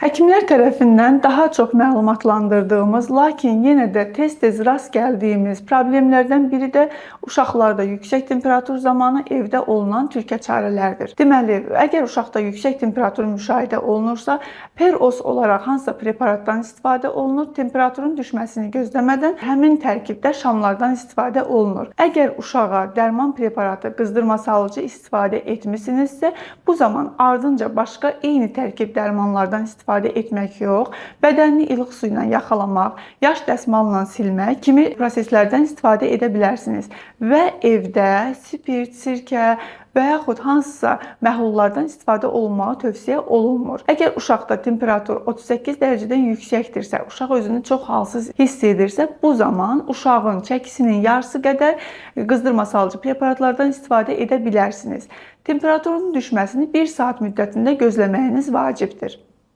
Həkimlər tərəfindən daha çox məlumatlandırdığımız, lakin yenə də tez-tez rast gəldiyimiz problemlərdən biri də uşaqlarda yüksək temperatur zamanı evdə olunan türkə çarələrdir. Deməli, əgər uşaqda yüksək temperatur müşahidə olunursa, peros olaraq hansısa preparatdan istifadə olunur, temperaturun düşməsini gözləmədən həmin tərkibdə şamlardan istifadə olunur. Əgər uşağa dərman preparatı, qızdırmasalcı istifadə etmisinizsə, bu zaman ardınca başqa eyni tərkib dərmanlardan istifadə etmək yox, bədənini ilıq su ilə yaxalamaq, yaş dəsmalla silmək kimi proseslərdən istifadə edə bilərsiniz. Və evdə spirt, sirkə və yaxud hansısa məhlullardan istifadə olunmağı tövsiyə olunmur. Əgər uşaqda temperatur 38 dərəcədən yüksəkdirsə, uşaq özünü çox halsız hiss edirsə, bu zaman uşağın çəkisinin yarısı qədər qızdırmasalcı preparatlardan istifadə edə bilərsiniz. Temperaturun düşməsini 1 saat müddətində gözləməyiniz vacibdir.